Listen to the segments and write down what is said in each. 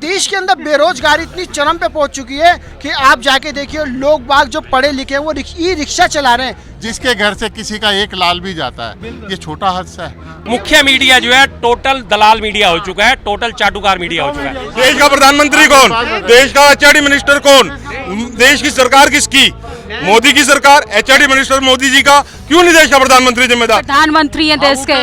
देश के अंदर बेरोजगारी इतनी चरम पे पहुंच चुकी है कि आप जाके देखिए लोग बाग जो पढ़े लिखे हैं वो ई रिक्शा चला रहे हैं। जिसके घर से किसी का एक लाल भी जाता है, ये छोटा हादसा है। मुख्य मीडिया जो है टोटल दलाल मीडिया हो चुका है, टोटल चाटुकार मीडिया हो चुका है। देश का प्रधानमंत्री कौन, देश का एचआरडी मिनिस्टर कौन, देश की सरकार किसकी? मोदी की सरकार। एचआरडी मिनिस्टर मोदी जी का, क्यों नहीं देश का प्रधानमंत्री जिम्मेदार? प्रधानमंत्री है देश के,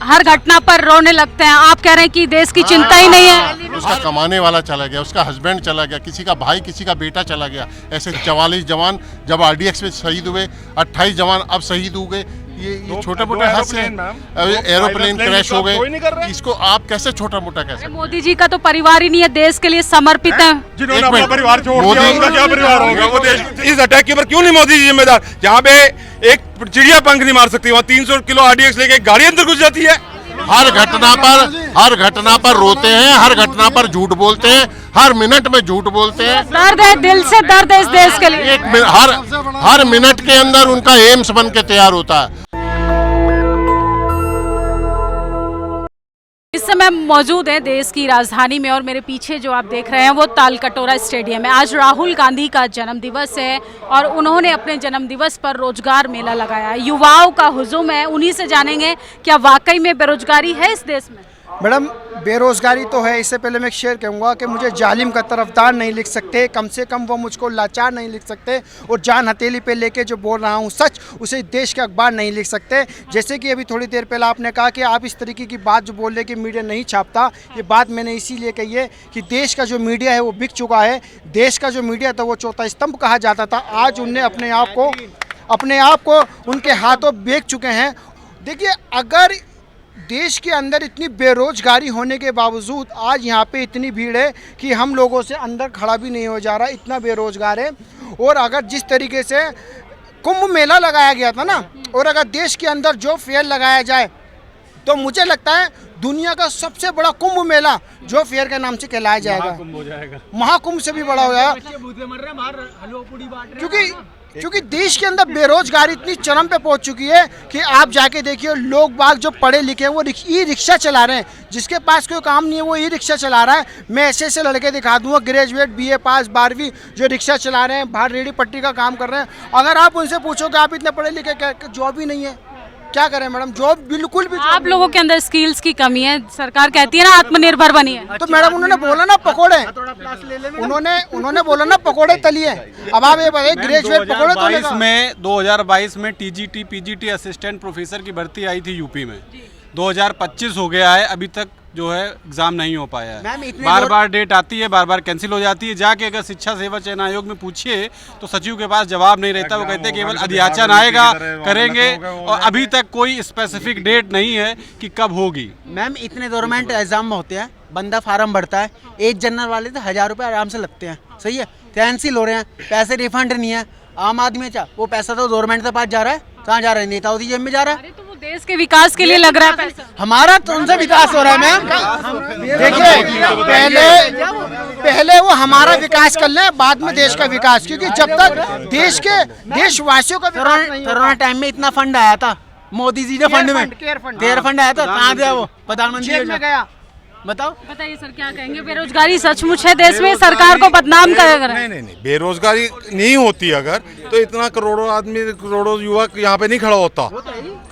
हर घटना पर रोने लगते हैं। आप कह रहे हैं कि देश की चिंता ही नहीं है। उसका कमाने वाला चला गया, उसका हस्बैंड चला गया, किसी का भाई किसी का बेटा चला गया। ऐसे 44 जवान जब आरडीएक्स में शहीद हुए, 28 जवान अब शहीद हो गए। ये छोटे मोटे हादसे, एरोप्लेन क्रैश हो गए, इसको आप कैसे छोटा मोटा कैसे? मोदी जी का तो परिवार ही नहीं है, देश के लिए समर्पित है। जिन्होंने अपना परिवार छोड़ दिया, उनका क्या परिवार होगा? वो देश इस अटैक के ऊपर क्यों नहीं मोदी जी जिम्मेदार? जहाँ पे एक चिड़िया पंख नहीं मार सकती, वहाँ 300 किलो आरडीएक्स लेके एक गाड़ी अंदर घुस जाती है। हर घटना पर रोते हैं, हर घटना पर झूठ बोलते हैं, हर मिनट में झूठ बोलते हैं। दर्द है, दिल से दर्द है इस देश के लिए। हर मिनट के अंदर उनका एम्स बन के तैयार होता है। इस समय मौजूद है देश की राजधानी में और मेरे पीछे जो आप देख रहे हैं वो तालकटोरा स्टेडियम है। आज राहुल गांधी का जन्मदिवस है और उन्होंने अपने जन्मदिवस पर रोजगार मेला लगाया है। युवाओं का हुजूम है, उन्हीं से जानेंगे क्या वाकई में बेरोजगारी है इस देश में। मैडम, बेरोजगारी तो है। इससे पहले मैं एक शेर कहूँगा कि मुझे जालिम का तरफदार नहीं लिख सकते, कम से कम वो मुझको लाचार नहीं लिख सकते, और जान हथेली पे लेके जो बोल रहा हूँ सच, उसे देश के अखबार नहीं लिख सकते। जैसे कि अभी थोड़ी देर पहले आपने कहा कि आप इस तरीके की बात जो बोल रहे कि मीडिया नहीं छापता, ये बात मैंने इसीलिए कही है कि देश का जो मीडिया है वो बिक चुका है। देश का जो मीडिया था वो चौथा स्तंभ कहा जाता था, आज उनने अपने आप को उनके हाथों बेच चुके हैं। देखिए, अगर देश के अंदर इतनी बेरोजगारी होने के बावजूद आज यहाँ पे इतनी भीड़ है कि हम लोगों से अंदर खड़ा भी नहीं हो जा रहा, इतना बेरोजगार है। और अगर जिस तरीके से कुंभ मेला लगाया गया था ना, और अगर देश के अंदर जो फेयर लगाया जाए तो मुझे लगता है दुनिया का सबसे बड़ा कुंभ मेला जो फेयर के नाम से कहलाया जाएगा, महाकुंभ से भी बड़ा हो जाएगा। क्योंकि देश के अंदर बेरोजगारी इतनी चरम पे पहुंच चुकी है कि आप जाके देखिए लोग बाग जो पढ़े लिखे हैं वो ई रिक्शा चला रहे हैं। जिसके पास कोई काम नहीं है वो ई रिक्शा चला रहा है। मैं ऐसे लड़के दिखा दूंगा, ग्रेजुएट, बीए पास, 12वीं, जो रिक्शा चला रहे हैं, बाहर रेडी पट्टी का काम कर रहे हैं। अगर आप उनसे पूछोगे आप इतने पढ़े लिखे, जॉब ही नहीं है, क्या करें मैडम? जॉब बिल्कुल भी, आप लोगों के अंदर स्किल्स की कमी है। सरकार कहती है ना आत्मनिर्भर बनिए, तो मैडम उन्होंने बोला ना पकोड़े, उन्होंने बोला ना पकोड़े तलिए। अब आप ये बताइए, ग्रेजुएट पकोड़े तलेगा? 2022 में टीजीटी पीजीटी असिस्टेंट प्रोफेसर की भर्ती आई थी यूपी में। 2025 हो गया है, अभी तक जो है एग्जाम नहीं हो पाया है। बार बार डेट आती है, बार बार कैंसिल हो जाती है। जाके अगर शिक्षा सेवा चयन आयोग में पूछिए तो सचिव के पास जवाब नहीं रहता। वो कहते हैं केवल अध्याचन आएगा, करेंगे, और अभी तक कोई स्पेसिफिक डेट नहीं है कि कब होगी। मैम, इतने गवर्नमेंट एग्जाम होते हैं, बंदा फार्म भरता है, 1 जनरल वाले तो 1000 रुपये आराम से लगते हैं, सही है, कैंसिल हो रहे हैं, पैसे रिफंड नहीं है। आम आदमी वो पैसा तो गवर्नमेंट के पास जा रहा है, कहाँ जा रहा है? नेताओं की जेब में जा रहा है। देश के विकास के लिए लग रहा है पैसा। हमारा तो उनसे विकास हो रहा है मैम। देखिए, पहले वो हमारा विकास कर लें, बाद में देश का विकास, क्योंकि जब तक देशवासियों का विकास नहीं होगा। कोरोना टाइम में इतना फंड आया था, मोदी जी ने फंड में केयर फंड आया था, कहाँ गया वो? प्रधानमंत्री में गया। बताइए सर, क्या कहेंगे? बेरोजगारी सचमुच है देश में, सरकार को बदनाम कर रहे हैं। नहीं, बेरोजगारी नहीं होती अगर तो इतना करोड़ों आदमी, करोड़ों युवक यहाँ पे नहीं खड़ा होता।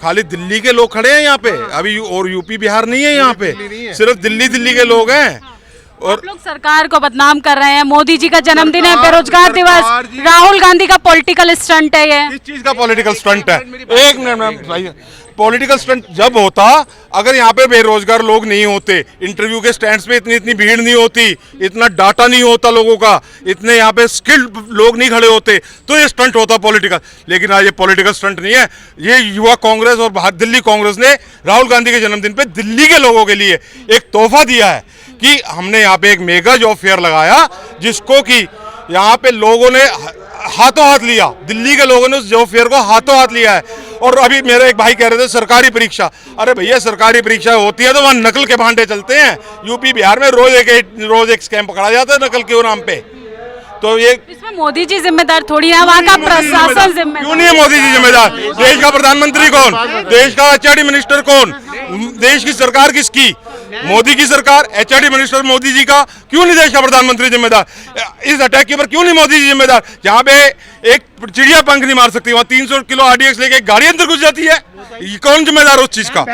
खाली दिल्ली के लोग खड़े हैं यहाँ पे अभी, और यूपी बिहार नहीं है यहाँ पे, सिर्फ दिल्ली के लोग हैं। और लोग सरकार को बदनाम कर रहे हैं। मोदी जी का जन्मदिन है, बेरोजगार दिवस, राहुल गांधी का पॉलिटिकल स्टंट है ये। किस चीज का पॉलिटिकल स्टंट है? एक मिनट, पॉलिटिकल स्टंट जब होता अगर यहाँ पे बेरोजगार लोग नहीं होते, इंटरव्यू के स्टैंड्स पे इतनी भीड़ नहीं होती, इतना डाटा नहीं होता लोगों का, इतने यहाँ पे स्किल्ड लोग नहीं खड़े होते, तो ये स्टंट होता पॉलिटिकल। लेकिन आज ये पॉलिटिकल स्टंट नहीं है, ये युवा कांग्रेस और दिल्ली कांग्रेस ने राहुल गांधी के जन्मदिन पे दिल्ली के लोगों के लिए एक तोहफा दिया है कि हमने यहाँ पे एक मेगा जॉब फेयर लगाया, जिसको कि यहाँ पे लोगों ने हाथों हाथ लिया, दिल्ली के लोगों ने उस जॉब फेयर को हाथों हाथ लिया है। और अभी मेरे एक भाई कह रहे थे सरकारी परीक्षा, अरे भैया सरकारी परीक्षा होती है तो वहाँ नकल के भांडे चलते हैं। यूपी बिहार में रोज एक स्कैम पकड़ा जाता है नकल के नाम पे। तो ये इसमें मोदी जी जिम्मेदार थोड़ी है, वहाँ का प्रशासन जिम्मेदार। क्यों नहीं है मोदी जी जिम्मेदार? देश का प्रधानमंत्री कौन? देश का एचआरडी मिनिस्टर कौन? देश की सरकार किसकी? मोदी की सरकार, एचआरडी मिनिस्टर मोदी जी का। क्यों नहीं देश का प्रधानमंत्री जिम्मेदार? इस अटैक के ऊपर क्यों नहीं मोदी जी जिम्मेदार? जहाँ पे एक चिड़िया पंख नहीं मार सकती, वहाँ 300 किलो आरडीएक्स लेके गाड़ी अंदर घुस जाती है। ये कौन जिम्मेदार उस चीज का?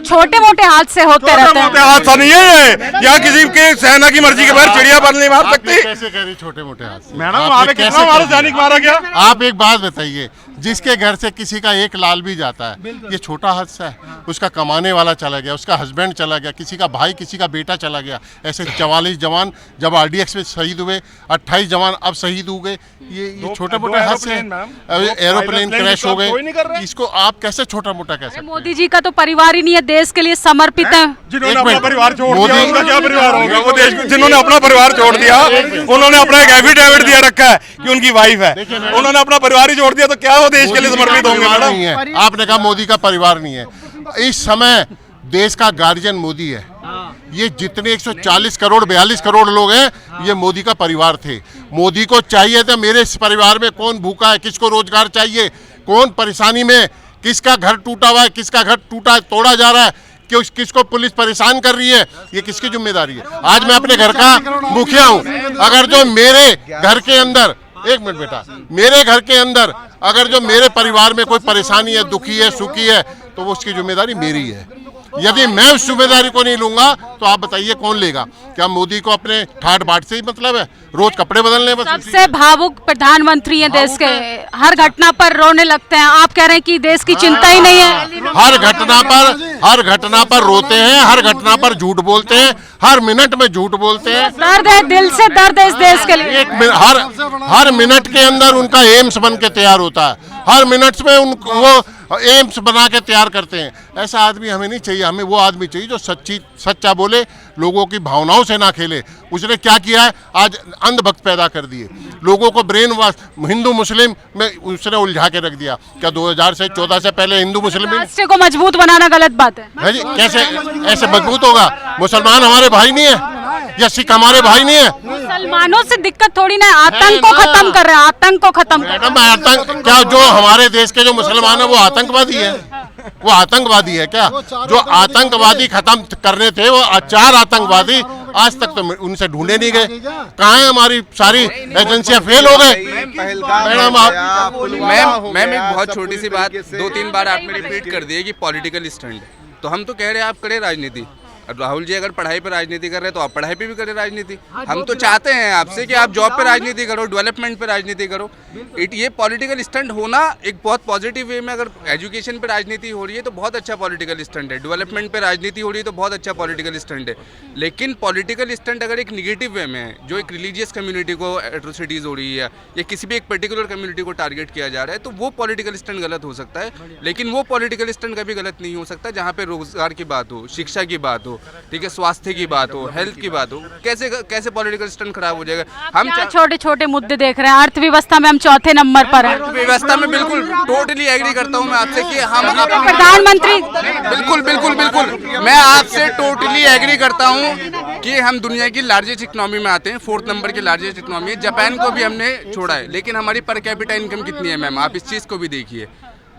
छोटे मोटे हादसे होते रहते हैं। हादसा नहीं है यहाँ किसी के सेना की मर्जी के बाहर चिड़िया पर नहीं मार सकती। कैसे कह रही छोटे मोटे हादसे? मैडम वहाँ पे कितना हमारा सैनिक मारा गया? आप एक बात बताइए, जिसके घर से किसी का एक लाल भी जाता है, ये छोटा हादसा है? उसका कमाने वाला चला गया, उसका हस्बैंड चला गया, किसी का भाई किसी का बेटा चला गया, ऐसे 44 जवान जब आरडीएक्स में शहीद हुए, 28 जवान अब शहीद हो गए। ये छोटे मोटे हादसे हैं। एरोप्लेन क्रैश हो गए, इसको आप कैसे छोटा मोटा कह सकते हैं? मोदी जी का तो परिवार ही नहीं है, देश के लिए समर्पित है। जिन्होंने अपना परिवार छोड़ दिया, उनका क्या परिवार होगा? वो देश जिन्होंने अपना परिवार छोड़ दिया, उन्होंने अपना एक एफिडेविट दिया रखा है कि उनकी वाइफ है, उन्होंने अपना परिवार ही छोड़ दिया, तो क्या वो देश के लिए समर्पित होंगे? मैडम आपने कहा मोदी का परिवार नहीं है। इस समय देश का गार्जियन मोदी है। ये जितने 140 करोड़ 42 करोड़ लोग हैं, ये मोदी का परिवार थे। मोदी को चाहिए था मेरे इस परिवार में कौन भूखा है, किसको रोजगार चाहिए, कौन परेशानी में, किसका घर टूटा हुआ है, किसका घर टूटा तोड़ा जा रहा है, किसको पुलिस परेशान कर रही है, ये किसकी जिम्मेदारी है? आज मैं अपने घर का मुखिया हूँ, अगर जो मेरे घर के अंदर, एक मिनट बेटा, मेरे घर के अंदर अगर जो मेरे परिवार में कोई परेशानी है, दुखी है, सुखी है, तो वो उसकी जिम्मेदारी मेरी है। यदि मैं उस जिम्मेदारी को नहीं लूंगा तो आप बताइए कौन लेगा? क्या मोदी को अपने ठाट बाट से ही मतलब है? रोज कपड़े बदलने बस? सबसे भावुक प्रधानमंत्री हैं देश के, हर घटना पर रोने लगते हैं। आप कह रहे हैं कि देश की चिंता ही नहीं है? हर घटना पर रोते हैं, हर घटना पर झूठ बोलते हैं, हर मिनट में झूठ बोलते हैं। दर्द है, दिल से दर्द है इस देश के लिए। हर मिनट के अंदर उनका एम्स बन के तैयार होता है, हर मिनट में वो एम्स बना के तैयार करते हैं। ऐसा आदमी हमें नहीं चाहिए। हमें वो आदमी चाहिए जो सच्चा बोले, लोगों की भावनाओं से ना खेले। उसने क्या किया है? आज अंधभक्त पैदा कर दिए, लोगों को ब्रेन वॉश, हिंदू मुस्लिम में उसने उलझा के रख दिया। क्या 2014 से पहले हिंदू मुस्लिम राष्ट्र को मजबूत बनाना गलत बात है जी? कैसे ऐसे मजबूत होगा? मुसलमान हमारे भाई नहीं है या सिख हमारे भाई नहीं है? मुसलमानों से दिक्कत थोड़ी ना, आतंक को खत्म कर रहे हैं, आतंक को खत्म कर रहे हैं। मैडम आतंक क्या? जो हमारे देश के जो मुसलमान है वो आतंकवादी है? वो आतंकवादी है क्या? जो आतंकवादी खत्म करने थे, वो 4 आतंकवादी आज तक तो उनसे ढूंढे नहीं गए। कहाँ है? हमारी सारी एजेंसियां फेल हो गए। मैडम मैम एक बहुत छोटी सी बात 2-3 बार आपने रिपीट कर दी है कि पॉलिटिकल स्टंट, तो हम तो कह रहे हैं आप करें राजनीति। राहुल जी अगर पढ़ाई पे राजनीति कर रहे हैं तो आप पढ़ाई पे भी करें राजनीति। हम तो चाहते हैं आपसे कि आप जॉब पे राजनीति करो, डेवलपमेंट पे राजनीति करो। ये पॉलिटिकल स्टंट होना एक बहुत पॉजिटिव वे में, अगर एजुकेशन पे राजनीति हो रही है तो बहुत अच्छा पॉलिटिकल स्टंट है, डेवलपमेंट पे राजनीति हो रही है तो बहुत अच्छा पॉलिटिकल स्टंट है। लेकिन पॉलिटिकल स्टंट अगर एक निगेटिव वे में है, जो एक रिलीजियस कम्युनिटी को एट्रोसिटीज़ हो रही है या किसी भी एक पर्टिकुलर कम्युनिटी को टारगेट किया जा रहा है, तो वो पॉलिटिकल स्टंट गलत हो सकता है। लेकिन वो पॉलिटिकल स्टंट कभी गलत नहीं हो सकता जहाँ पे रोजगार की बात हो, शिक्षा की बात हो, ठीक है, स्वास्थ्य की बात हो, हेल्थ की बात हो। कैसे पॉलिटिकल स्टंट खराब हो जाएगा? हम छोटे छोटे मुद्दे देख रहे हैं। अर्थव्यवस्था में हम चौथे नंबर पर हैं। अर्थव्यवस्था में बिल्कुल टोटली एग्री करता हूं मैं आपसे कि हम प्रधानमंत्री बिल्कुल मैं आपसे टोटली एग्री करता हूं कि हम दुनिया की लार्जेस्ट इकोनॉमी में आते हैं, 4th नंबर की लार्जेस्ट इकोनॉमी है। जापान को भी हमने छोड़ा है, लेकिन हमारी पर कैपिटा इनकम कितनी है मैम? आप इस चीज़ को भी देखिए।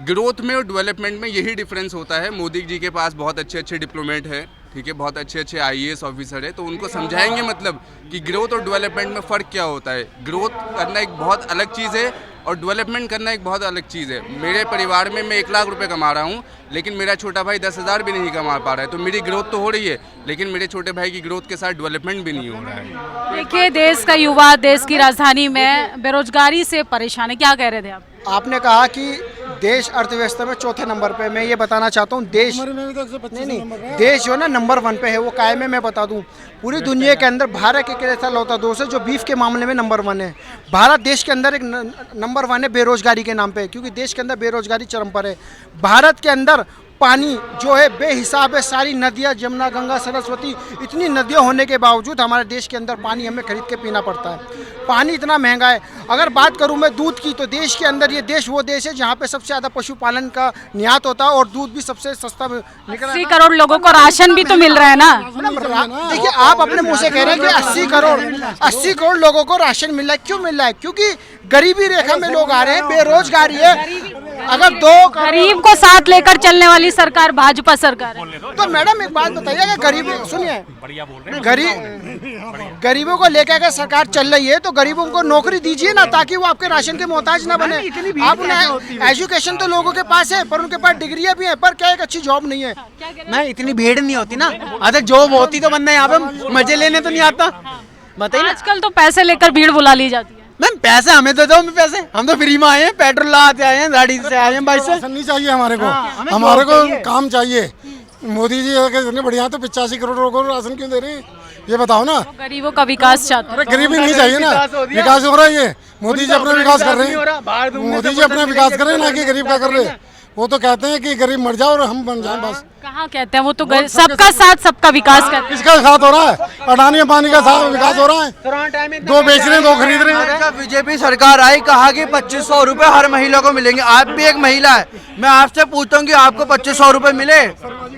ग्रोथ में और डेवलपमेंट में यही डिफरेंस होता है। मोदी जी के पास बहुत अच्छे डिप्लोमेट है, ठीक है, बहुत अच्छे IAS ऑफिसर है, तो उनको समझाएंगे मतलब कि ग्रोथ और डेवलपमेंट में फ़र्क क्या होता है। ग्रोथ करना एक बहुत अलग चीज़ है और डेवलपमेंट करना एक बहुत अलग चीज़ है। मेरे परिवार में मैं 1 लाख रुपए कमा रहा हूँ, लेकिन मेरा छोटा भाई 10,000 भी नहीं कमा पा रहा है। तो मेरी ग्रोथ तो हो रही है, लेकिन मेरे छोटे भाई की ग्रोथ के साथ डेवलपमेंट भी नहीं हो रहा है। देखिए, देश का युवा देश की राजधानी में बेरोजगारी से परेशान है। क्या कह रहे थे आप? आपने कहा कि देश अर्थव्यवस्था में चौथे नंबर पे। मैं ये बताना चाहता हूँ, देश नहीं, देश जो है ना नंबर 1 पे है। वो कायम है, मैं बता दूँ, पूरी दुनिया के अंदर भारत एक ऐसा लौता दोस्त है जो बीफ के मामले में नंबर 1 है। भारत देश के अंदर एक नंबर 1 है बेरोजगारी के नाम पे, क्योंकि देश के अंदर बेरोजगारी चरम पर है। भारत के अंदर पानी जो है बेहिसाब है। सारी नदियाँ, जमुना, गंगा, सरस्वती, इतनी नदियाँ होने के बावजूद हमारे देश के अंदर पानी हमें खरीद के पीना पड़ता है। पानी इतना महंगा है। अगर बात करूं मैं दूध की, तो देश के अंदर ये देश वो देश है जहाँ पे सबसे ज़्यादा पशुपालन का निर्यात होता है और दूध भी सबसे सस्ता निकल 80 करोड़ लोगों को राशन भी तो मिल रहा है ना। देखिए, आप अपने मुंह से कह रहे हैं कि 80 करोड़ लोगों को राशन मिल रहा है। क्यों मिल रहा है? क्योंकि गरीबी रेखा में लोग आ रहे हैं, बेरोजगारी है। अगर दो गरीब को साथ लेकर चलने वाली सरकार भाजपा सरकार है। तो मैडम एक बात बताइए, कि गरीब, सुनिए, गरीबों को लेकर अगर सरकार चल रही है तो गरीबों को नौकरी दीजिए ना, ताकि वो आपके राशन के मोहताज ना बने। आप उन्हें एजुकेशन तो लोगों के पास है, पर उनके पास डिग्रियां भी है, पर क्या एक अच्छी जॉब नहीं है। मैं इतनी भीड़ नहीं होती ना, अगर जॉब होती तो बंदा यहाँ पे मजे लेने तो नहीं आता। बताइए, आजकल तो पैसे लेकर भीड़ बुला ली जाती है। मैम पैसे हमें तो दो, पैसे हम तो फ्री में आए हैं, पेट्रोल लाते आए हैं, गाड़ी से आए हैं, बाइक से। नहीं चाहिए हमारे को, हमारे को काम चाहिए। मोदी जी इतने बढ़िया, तो 85 करोड़ लोगों को राशन क्यों दे रहे हैं, ये बताओ ना। गरीबों का विकास चाहते हैं। अरे गरीबी नहीं चाहिए ना, विकास हो रहा है। ये मोदी जी अपना विकास कर रहे हैं, मोदी जी अपना विकास कर रहे हैं, ना कि गरीब का कर रहे हैं। वो तो कहते हैं कि गरीब मर जाओ और हम बन जाएं बस। कहाँ कहते हैं वो तो सबका साथ सबका विकास करते हैं। किसका साथ हो रहा है? अडानी अंबानी का साथ विकास हो रहा है। दो बेच रहे हैं, दो खरीद रहे हैं। जब बीजेपी सरकार आई, कहा कि 2500 रुपए हर महिला को मिलेंगे। आप भी एक महिला है, मैं आपसे पूछता हूँ कि आपको 2500 रुपए मिले?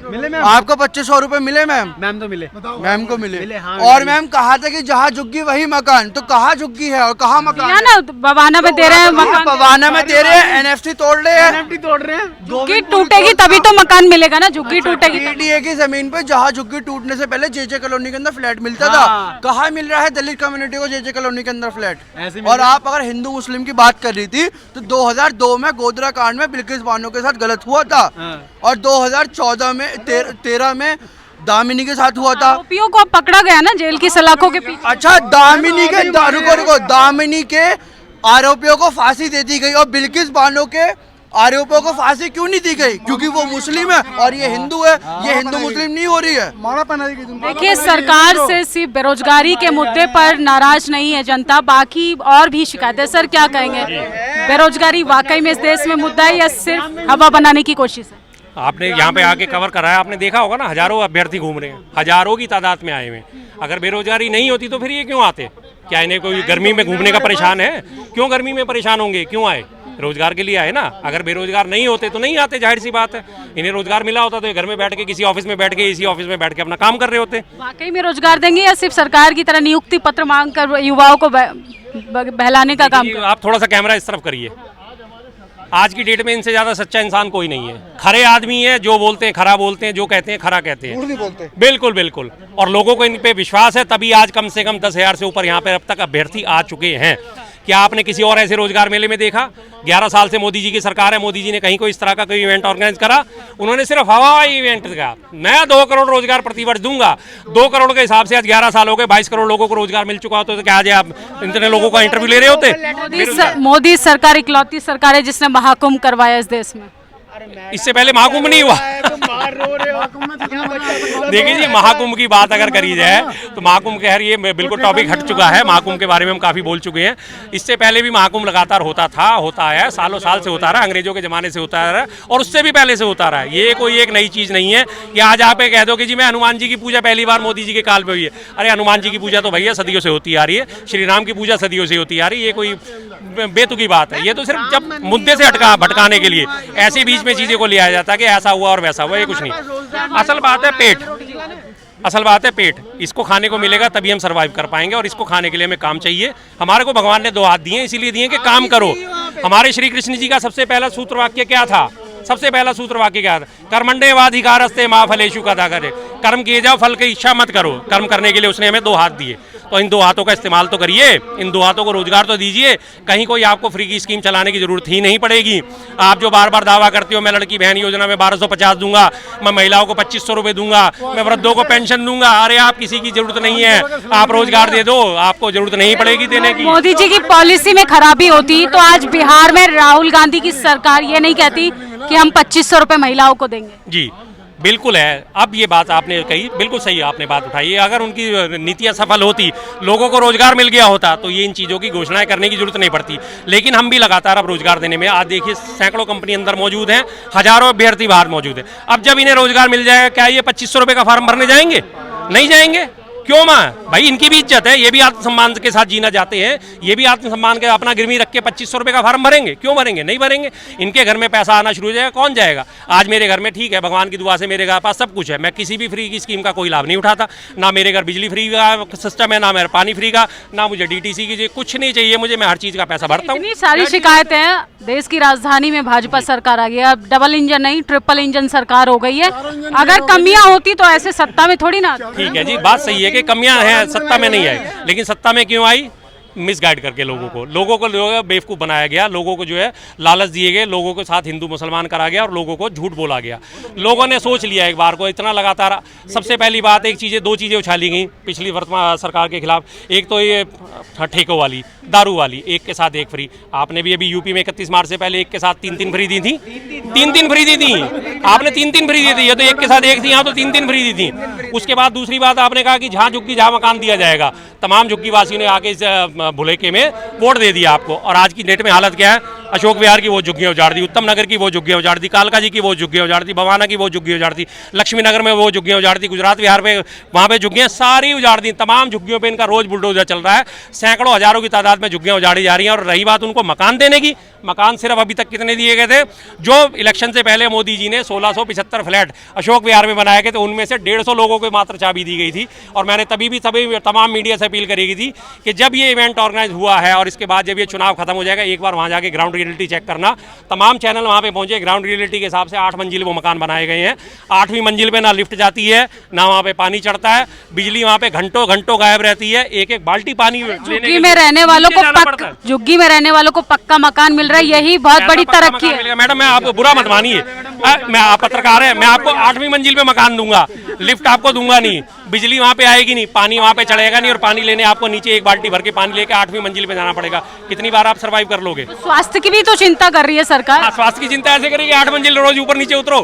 मैम, आपको 2500 रुपए मिले मैम? मैम तो मिले, मैम को मिले। और मैम कहा था कि जहाँ झुग्गी वही मकान, तो कहाँ झुग्गी है और कहाँ मकान है? ना बवाना में दे रहे हैं मकान, बवाना में दे रहे हैं, एनएफसी तोड़ रहे हैं, तोड़ रहे हैं। झुग्गी टूटेगी तभी तो मकान मिलेगा ना, झुग्गी टूटेगी तभी। पीडीए की जमीन पे जहाँ झुग्गी टूटने से पहले जेजे कॉलोनी के अंदर फ्लैट मिलता था, कहाँ मिल रहा है दलित कम्युनिटी को जेजे कॉलोनी के अंदर फ्लैट? और आप अगर हिंदू मुस्लिम की बात कर रही थी, तो 2002 में गोधरा कांड में बिल्किस बानो के साथ गलत हुआ था, और 2014 में 13 में दामिनी के साथ हुआ था। आरोपियों को अब पकड़ा गया ना जेल की सलाखों के पीछे। अच्छा, दामिनी के रुको, दामिनी के आरोपियों को फांसी दे दी गई, और बिल्किस बानो के आरोपियों को फांसी क्यों नहीं दी गई? क्योंकि वो मुस्लिम है और ये हिंदू है। ये हिंदू मुस्लिम नहीं हो रही है। देखिए, सरकार से सिर्फ बेरोजगारी के मुद्दे पर नाराज नहीं है जनता, बाकी और भी शिकायतें। सर क्या कहेंगे, बेरोजगारी वाकई में इस देश में मुद्दा है या सिर्फ हवा बनाने की कोशिश है? आपने यहाँ पे आके कवर कराया, आपने देखा होगा ना, हजारों अभ्यर्थी घूम रहे हैं, हजारों की तादाद में आए हुए हैं। अगर बेरोजगारी नहीं होती तो फिर ये क्यों आते? क्या इन्हें कोई गर्मी में घूमने का परेशान है? क्यों गर्मी में परेशान होंगे? क्यों आए? रोजगार के लिए आए ना। अगर बेरोजगार नहीं होते तो नहीं आते, जाहिर सी बात है। इन्हें रोजगार मिला होता तो ये घर में बैठ के, किसी ऑफिस में बैठ के, इसी ऑफिस में बैठ के अपना काम कर रहे होते। वाकई में रोजगार देंगे या सिर्फ सरकार की तरह नियुक्ति पत्र मांग कर युवाओं को बहलाने का काम? आप थोड़ा सा कैमरा इस तरफ करिए। आज की डेट में इनसे ज्यादा सच्चा इंसान कोई नहीं है। खरे आदमी है, जो बोलते हैं खरा बोलते हैं, जो कहते हैं खरा कहते हैं। बिल्कुल बिल्कुल। और लोगों को इन पे विश्वास है, तभी आज कम से कम 10,000 से ऊपर यहाँ पे अब तक अभ्यर्थी आ चुके हैं। क्या आपने किसी और ऐसे रोजगार मेले में देखा? 11 साल से मोदी जी की सरकार है, मोदी जी ने कहीं कोई इस तरह का कोई इवेंट ऑर्गेनाइज करा? उन्होंने सिर्फ हवाई इवेंट का, मैं 2 करोड़ रोजगार प्रतिवर्ष दूंगा। 2 करोड़ के हिसाब से आज 11 साल हो गए, 22 करोड़ लोगों को रोजगार मिल चुका होता, तो क्या आज आप इतने लोगों का इंटरव्यू ले रहे होते? मोदी सरकार इकलौती सरकार है जिसने महाकुंभ करवाया इस देश में। इससे पहले महाकुंभ नहीं हुआ। देखिए जी, महाकुंभ की बात अगर करी जाए तो महाकुंभ खैर ये बिल्कुल टॉपिक हट चुका है। महाकुंभ के बारे में हम काफी बोल चुके हैं। इससे पहले भी महाकुंभ लगातार होता था, होता है, सालों साल से होता रहा, अंग्रेजों के जमाने से होता रहा, और उससे भी पहले से होता रहा है। ये कोई एक नई चीज नहीं है कि आज आप कह दो कि जी मैं हनुमान जी की पूजा पहली बार मोदी जी के काल में हुई है। अरे हनुमान जी की पूजा तो भैया सदियों से होती आ रही है, श्री राम की पूजा सदियों से होती आ रही है। ये कोई बेतुकी बात है। ये तो सिर्फ जब मुद्दे से भटकाने के लिए ऐसे बीच में चीजें को लिया जाता है कि ऐसा हुआ और वैसा हुआ, ये कुछ नहीं। असल बात है पेट, असल बात है पेट। इसको खाने को मिलेगा तभी हम सरवाइव कर पाएंगे, और इसको खाने के लिए हमें काम चाहिए। हमारे को भगवान ने 2 हाथ दिए, इसीलिए दिए कि काम करो। हमारे श्री कृष्ण जी का सबसे पहला सूत्र वाक्य क्या था? सबसे पहला सूत्र वाक्य क्या था? कर्मण्येवाधिकारस्ते मा फलेषु कदाचन। कर्म किए जाओ, फल की इच्छा मत करो। कर्म करने के लिए उसने हमें 2 हाथ दिए, तो इन 2 हाथों का इस्तेमाल तो करिए, इन 2 हाथों को रोजगार तो दीजिए। कहीं कोई आपको फ्री की स्कीम चलाने की जरूरत ही नहीं पड़ेगी। आप जो बार बार दावा करते हो, मैं लड़की बहन योजना में 1250 दूंगा, मैं महिलाओं को 2500 रुपए दूंगा, मैं वृद्धों को पेंशन दूंगा। अरे आप किसी की जरूरत नहीं है, आप रोजगार दे दो, आपको जरूरत नहीं पड़ेगी देने की। मोदी जी की पॉलिसी में खराबी होती तो आज बिहार में राहुल गांधी की सरकार ये नहीं कहती कि हम 2500 रुपए महिलाओं को देंगे। जी, बिल्कुल है। अब ये बात आपने कही, बिल्कुल सही आपने बात उठाई। अगर उनकी नीतियां सफल होती, लोगों को रोजगार मिल गया होता, तो ये इन चीज़ों की घोषणाएं करने की जरूरत नहीं पड़ती। लेकिन हम भी लगातार अब रोजगार देने में, आज देखिए सैकड़ों कंपनी अंदर मौजूद हैं, हजारों अभ्यर्थी बाहर मौजूद है। अब जब इन्हें रोजगार मिल जाएगा, क्या ये 2500 रुपये का फॉर्म भरने जाएंगे? नहीं जाएंगे। क्यों माँ? भाई इनकी भी इज्जत है, ये भी आत्मसम्मान के साथ जीना चाहते हैं, ये भी आत्मसम्मान के अपना गिरवी रख के 2500 रुपये का फॉर्म भरेंगे? क्यों भरेंगे? नहीं भरेंगे। इनके घर में पैसा आना शुरू हो जाएगा, कौन जाएगा? आज मेरे घर में ठीक है, भगवान की दुआ से मेरे घर पास सब कुछ है, मैं किसी भी फ्री की स्कीम का कोई लाभ नहीं उठाता। ना मेरे घर बिजली फ्री का सिस्टम है, ना मेरा पानी फ्री का, ना मुझे DTC की कुछ नहीं चाहिए मुझे, मैं हर चीज़ का पैसा भरता हूँ। इतनी सारी शिकायतें हैं, देश की राजधानी में भाजपा सरकार आ गई है, अब डबल इंजन नहीं ट्रिपल इंजन सरकार हो गई है। अगर कमियां होती तो ऐसे सत्ता में थोड़ी ना। ठीक है जी, बात सही है कि कमियां हैं, सत्ता में नहीं आई, लेकिन सत्ता में क्यों आई? मिसगाइड करके लोगों को बेवकूफ़ बनाया गया, लोगों को जो है लालच दिए गए, लोगों के साथ हिंदू मुसलमान करा गया और लोगों को झूठ बोला गया। लोगों ने सोच लिया एक बार को, इतना लगातार। सबसे पहली बात, दो चीज़ें उछाली गई पिछली वर्तमान सरकार के खिलाफ। एक तो ये ठेकों वाली, दारू वाली, एक के साथ एक फ्री। आपने भी अभी यूपी में 31 मार्च से पहले एक के साथ 3 फ्री दी थी, 3 फ्री दी थी आपने, 3 फ्री दी थी। ये तो एक के साथ एक थी, यहाँ तो 3 फ्री दी थी। उसके बाद दूसरी बात आपने कहा कि जहाँ झुग्गी जहाँ मकान दिया जाएगा। तमाम झुग्गी वासियों ने आके इस भुलेखे में वोट दे दिया आपको, और आज की डेट में हालत क्या है? अशोक विहार की वो झुग्गियाँ उजाड़ दी, उत्तम नगर की वो झुग्गियाँ उजाड़ दी, कालका जी की वो झुग्गियाँ उजाड़ दी, भवाना की वो झुग्गियाँ उजाड़ दी, लक्ष्मी नगर में वो झुग्गियाँ उजाड़ दी, गुजरात विहार पे वहाँ पे झुग्गियाँ सारी उजाड़ दी। तमाम झुग्गियों पे इनका रोज बुलडोजर चल रहा है, सैकड़ों हजारों की तादाद में झुग्गियाँ उजाड़ी जा रही हैं। और रही बात उनको मकान देने की, मकान सिर्फ अभी तक कितने दिए गए थे? जो इलेक्शन से पहले मोदी जी ने 1675 फ्लैट अशोक विहार में बनाए गए थे, उनमें से 150 लोगों को मात्र चाबी दी गई थी। और मैंने तभी तमाम मीडिया से अपील करी थी कि जब ये इवेंट ऑर्गेनाइज हुआ है और इसके बाद जब ये चुनाव खत्म हो जाएगा, एक बार वहाँ जाके ग्राउंड रियलिटी चेक करना। तमाम चैनल वहाँ पे पहुंचे, ग्राउंड रियलिटी के हिसाब से 8 मंजिल वो मकान बनाए गए हैं। 8वीं मंजिल पे ना लिफ्ट जाती है, ना वहाँ पे पानी चढ़ता है, बिजली वहाँ पे घंटों घंटों गायब रहती है। एक बाल्टी पानी झुग्गी में रहने वालों को पक्का मकान मिल रहा है, यही बहुत बड़ी तरक्की है। मैडम मैं आपको बुरा मत मानिए, मैं आप पत्रकार है, मैं आपको 8वीं मंजिल पे मकान दूंगा, लिफ्ट आपको दूंगा नहीं, बिजली वहाँ पे आएगी नहीं, पानी वहाँ पे चढ़ेगा नहीं, और पानी लेने आपको नीचे एक बाल्टी भर के पानी लेके 8वीं मंजिल पे जाना पड़ेगा। कितनी बार आप सर्वाइव कर लोगे? स्वास्थ्य की भी तो चिंता कर रही है सरकार। स्वास्थ्य की चिंता ऐसे करेगी, 8 मंजिल रोज ऊपर नीचे उतरो।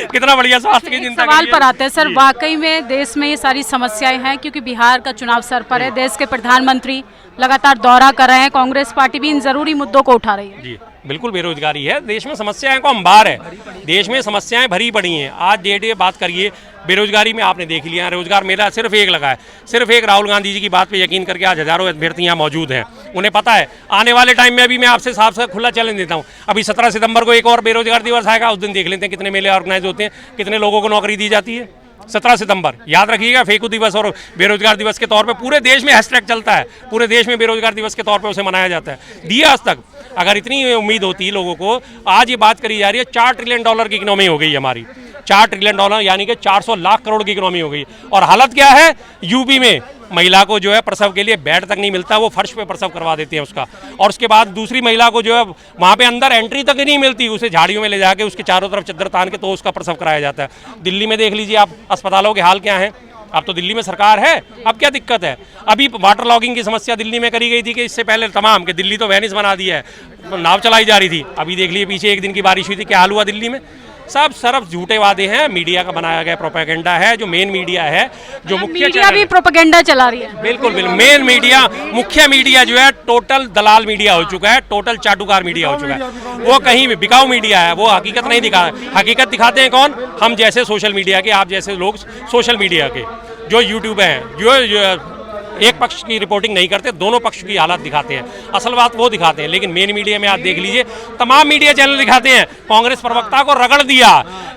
कितना बढ़िया स्वास्थ्य की चिंता। सवाल पर आते हैं सर, वाकई में देश में ये सारी समस्याएं हैं, क्योंकि बिहार का चुनाव सर पर है, देश के प्रधानमंत्री लगातार दौरा कर रहे हैं, कांग्रेस पार्टी भी इन जरूरी मुद्दों को उठा रही है। जी बिल्कुल, बेरोजगारी है, देश में समस्याएं को अंबार है, देश में समस्याएं भरी पड़ी हैं। आज डेट बात करिए बेरोजगारी में, आपने देख लिया रोजगार मेला सिर्फ एक लगा है, सिर्फ एक राहुल गांधी जी की बात पे यकीन करके आज हजारों अभ्यर्थी यहाँ मौजूद हैं। उन्हें पता है आने वाले टाइम में, अभी मैं आपसे साफ साफ खुला चैलेंज देता हूँ, अभी 17 सितंबर को एक और बेरोजगार दिवस आएगा, उस दिन देख लेते हैं कितने मेले ऑर्गेनाइज होते हैं, कितने लोगों को नौकरी दी जाती है। 17 सितंबर याद रखिएगा, फेकू दिवस और बेरोजगार दिवस के तौर पे पूरे देश में हैशटैग चलता है, पूरे देश में बेरोजगार दिवस के तौर पे उसे मनाया जाता है। दिया आज तक, अगर इतनी उम्मीद होती लोगों को, आज ये बात करी जा रही है 4 ट्रिलियन डॉलर की इकोनॉमी हो गई हमारी, 4 ट्रिलियन डॉलर यानी कि 400 लाख करोड़ की इकोनॉमी हो गई। और हालत क्या है? यूपी में महिला को जो है प्रसव के लिए बेड तक नहीं मिलता, वो फर्श पे प्रसव करवा देते हैं उसका। और उसके बाद दूसरी महिला को जो है वहाँ पे अंदर एंट्री तक नहीं मिलती, उसे झाड़ियों में ले जाके उसके चारों तरफ चद्दर तान के तो उसका प्रसव कराया जाता है। दिल्ली में देख लीजिए आप अस्पतालों के हाल क्या हैं। अब तो दिल्ली में सरकार है, अब क्या दिक्कत है? अभी वाटर लॉगिंग की समस्या दिल्ली में करी गई थी कि इससे पहले तमाम कि दिल्ली तो वेनिस बना दिया है, नाव चलाई जा रही थी। अभी देख लीजिए पीछे एक दिन की बारिश हुई थी, क्या हाल हुआ दिल्ली में? सब सिर्फ झूठे वादे हैं, मीडिया का बनाया गया प्रोपेगेंडा है, जो मेन मीडिया है, जो मुख्य मीडिया भी प्रोपेगेंडा चला रही है। बिल्कुल बिल्कुल, मेन मीडिया, मुख्य मीडिया जो है टोटल दलाल मीडिया हो चुका है, टोटल चाटुकार मीडिया हो चुका है। वो कहीं भी बिकाऊ मीडिया है, वो हकीकत नहीं दिखा। हकीकत दिखाते हैं कौन? हम जैसे सोशल मीडिया के, आप जैसे लोग सोशल मीडिया के जो यूट्यूब हैं, जो एक पक्ष की रिपोर्टिंग नहीं करते, दोनों पक्ष की हालत दिखाते हैं, असल बात वो दिखाते हैं। लेकिन मेन मीडिया में आप देख लीजिए, तमाम मीडिया चैनल दिखाते हैं कांग्रेस प्रवक्ता को रगड़ दिया,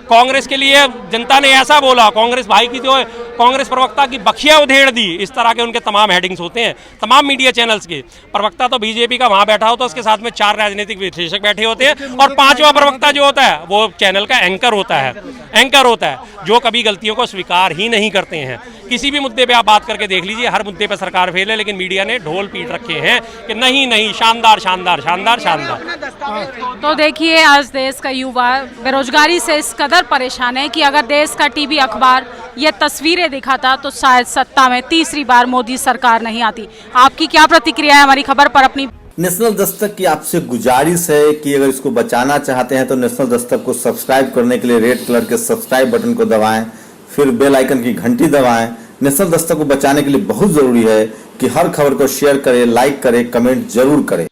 कांग्रेस के लिए जनता ने ऐसा बोला, कांग्रेस भाई की जो कांग्रेस प्रवक्ता की बखिया उधेड़ दी, इस तरह के उनके तमाम हेडिंग्स होते हैं तमाम मीडिया चैनल्स के। प्रवक्ता तो बीजेपी का वहाँ बैठा होता है, उसके साथ में 4 राजनीतिक विश्लेषक बैठे होते हैं, और 5वां प्रवक्ता जो होता है वो चैनल का एंकर होता है, जो कभी गलतियों को स्वीकार ही नहीं करते हैं। किसी भी मुद्दे पे आप बात करके देख लीजिए, हर मुद्दे पे सरकार फेल है, लेकिन मीडिया ने ढोल पीट रखे हैं कि नहीं, शानदार शानदार शानदार शानदार। तो देखिए, आज देश का युवा बेरोजगारी से इस कदर परेशान है कि अगर देश का टीवी अखबार ये तस्वीरें दिखाता तो शायद सत्ता में तीसरी बार मोदी सरकार नहीं आती। आपकी क्या प्रतिक्रिया है हमारी खबर पर? अपनी नेशनल दस्तक की आपसे गुजारिश है कि अगर इसको बचाना चाहते हैं तो नेशनल दस्तक को सब्सक्राइब करने के लिए रेड कलर के सब्सक्राइब बटन को दबाएं, फिर बेल आइकन की घंटी दबाएं। नेशनल दस्तक को बचाने के लिए बहुत जरूरी है कि हर खबर को शेयर करें, लाइक करें, कमेंट जरूर करें।